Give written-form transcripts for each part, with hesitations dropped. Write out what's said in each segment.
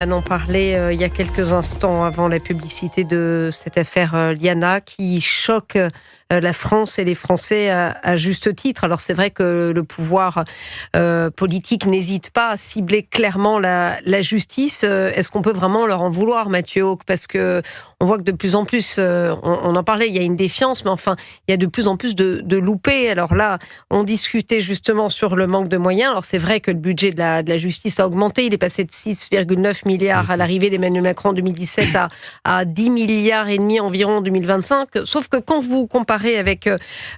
On en parlait il y a quelques instants avant la publicité de cette affaire Liana qui choque la France et les Français à juste titre. Alors c'est vrai que le pouvoir politique n'hésite pas à cibler clairement la justice. Est-ce qu'on peut vraiment leur en vouloir, Mathieu Hauck ? Parce que on voit que de plus en plus, on en parlait, il y a une défiance, mais enfin, il y a de plus en plus de loupés. Alors là, on discutait justement sur le manque de moyens. Alors c'est vrai que le budget de la justice a augmenté. Il est passé de 6,9 milliards à l'arrivée d'Emmanuel Macron en 2017 à 10 milliards et demi environ en 2025. Sauf que quand vous comparez avec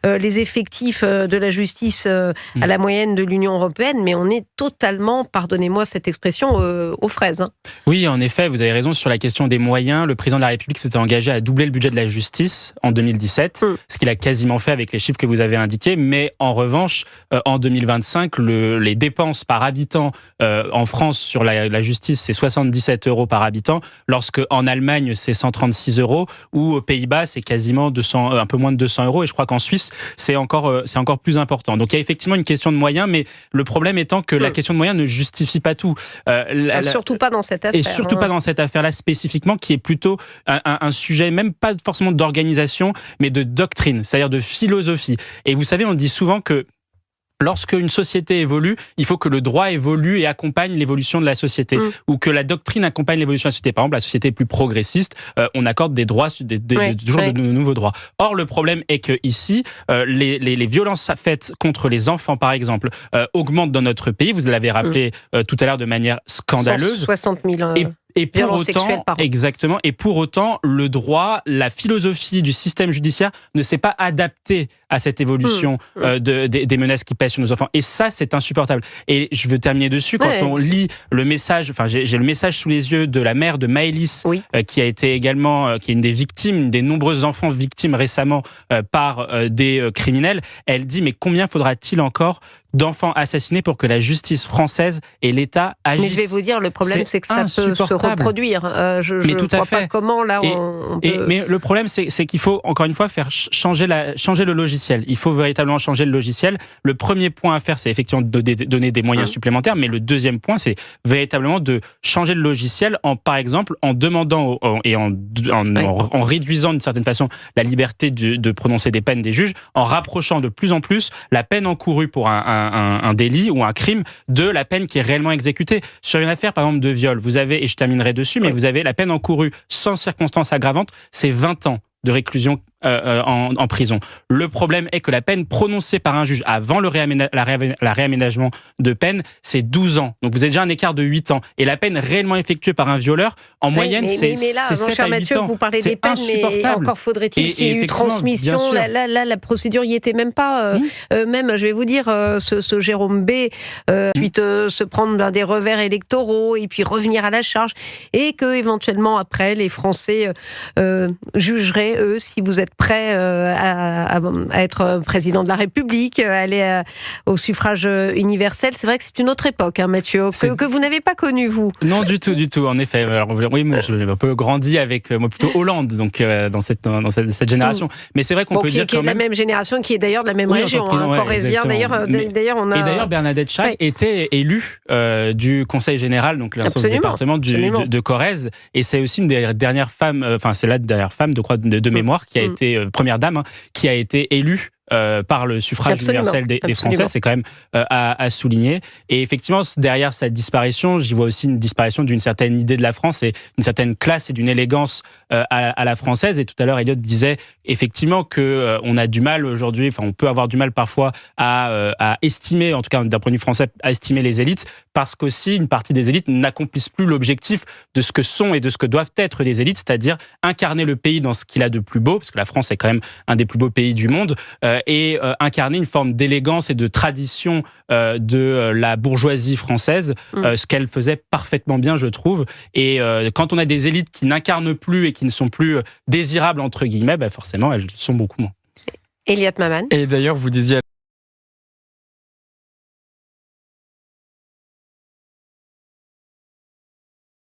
les effectifs de la justice à la moyenne de l'Union européenne, mais on est totalement, pardonnez-moi cette expression, aux fraises. Hein. Oui, en effet, vous avez raison sur la question des moyens. Le président de la République s'était engagé à doubler le budget de la justice en 2017, ce qu'il a quasiment fait avec les chiffres que vous avez indiqués. Mais en revanche, en 2025, les dépenses par habitant en France sur la justice, c'est 77 € par habitant, lorsque en Allemagne, c'est 136 € ou aux Pays-Bas, c'est quasiment un peu moins de 200 €. Et je crois qu'en Suisse, c'est encore plus important. Donc il y a effectivement une question de moyens, mais le problème étant que la question de moyens ne justifie pas tout. Surtout pas dans cette affaire. Et surtout pas dans cette affaire-là spécifiquement, qui est plutôt un sujet, même pas forcément d'organisation, mais de doctrine, c'est-à-dire de philosophie. Et vous savez, on dit souvent que lorsque une société évolue, il faut que le droit évolue et accompagne l'évolution de la société, ou que la doctrine accompagne l'évolution de la société. Par exemple, la société est plus progressiste, on accorde des droits, toujours de nouveaux droits. Or, le problème est que ici, les violences faites contre les enfants, par exemple, augmentent dans notre pays. Vous l'avez rappelé tout à l'heure de manière scandaleuse. 160 000 Et pour violences autant, sexuelles par an. exactement. Et pour autant, le droit, la philosophie du système judiciaire ne s'est pas adapté à cette évolution des menaces qui pèsent sur nos enfants. Et ça, c'est insupportable. Et je veux terminer dessus. Quand on lit le message, enfin, j'ai le message sous les yeux de la mère de Maëlys, qui a été également, qui est une des victimes, une des nombreuses enfants victimes récemment par des criminels. Elle dit, mais combien faudra-t-il encore d'enfants assassinés pour que la justice française et l'État agissent? Mais je vais vous dire, le problème, c'est que ça peut se reproduire. Je ne vois pas comment, là, on peut... Mais le problème, c'est qu'il faut, encore une fois, faire changer le logiciel. Il faut véritablement changer le logiciel. Le premier point à faire, c'est effectivement de donner des moyens supplémentaires, mais le deuxième point, c'est véritablement de changer le logiciel, par exemple, en demandant et en réduisant d'une certaine façon la liberté de prononcer des peines des juges, en rapprochant de plus en plus la peine encourue pour un délit ou un crime de la peine qui est réellement exécutée. Sur une affaire, par exemple, de viol, vous avez, et je terminerai dessus, mais vous avez la peine encourue sans circonstances aggravantes, c'est 20 ans de réclusion en prison. Le problème est que la peine prononcée par un juge avant le réaménagement de peine, c'est 12 ans. Donc vous avez déjà un écart de 8 ans. Et la peine réellement effectuée par un violeur, en moyenne, c'est 7 à 8 cher Mathieu, ans. vous parlez des peines, mais encore faudrait-il qu'il y ait eu transmission. Là, la procédure n'y était même pas. Même, je vais vous dire, ce Jérôme B, ensuite se prendre des revers électoraux et puis revenir à la charge. Et que éventuellement, après, les Français jugeraient, eux, si vous êtes prêt à être président de la République, aller au suffrage universel. C'est vrai que c'est une autre époque, hein, Mathieu, que vous n'avez pas connue, vous. Non, du tout, en effet. Alors, oui, moi, j'ai un peu grandi avec, moi, plutôt Hollande, donc dans cette génération. Mais c'est vrai qu'on peut dire qui est de la même génération, qui est d'ailleurs de la même région, corrézien. D'ailleurs, on a... Et d'ailleurs, Bernadette Chac était élue du Conseil général, donc l'instance du département de Corrèze, et c'est aussi une des dernières femmes, c'est la dernière femme, de mémoire, qui a été première dame, qui a été élue par le suffrage universel des Français, c'est quand même à souligner. Et effectivement, derrière sa disparition, j'y vois aussi une disparition d'une certaine idée de la France et d'une certaine classe et d'une élégance à la française. Et tout à l'heure, Elliot disait effectivement qu'on a du mal aujourd'hui, enfin on peut avoir du mal parfois à estimer, en tout cas d'un point de vue français, à estimer les élites, parce qu'aussi une partie des élites n'accomplissent plus l'objectif de ce que sont et de ce que doivent être les élites, c'est-à-dire incarner le pays dans ce qu'il a de plus beau, parce que la France est quand même un des plus beaux pays du monde, et incarner une forme d'élégance et de tradition de la bourgeoisie française, ce qu'elle faisait parfaitement bien, je trouve. Et quand on a des élites qui n'incarnent plus et qui ne sont plus désirables, entre guillemets, forcément, elles sont beaucoup moins. Elliot Maman. Et d'ailleurs, vous disiez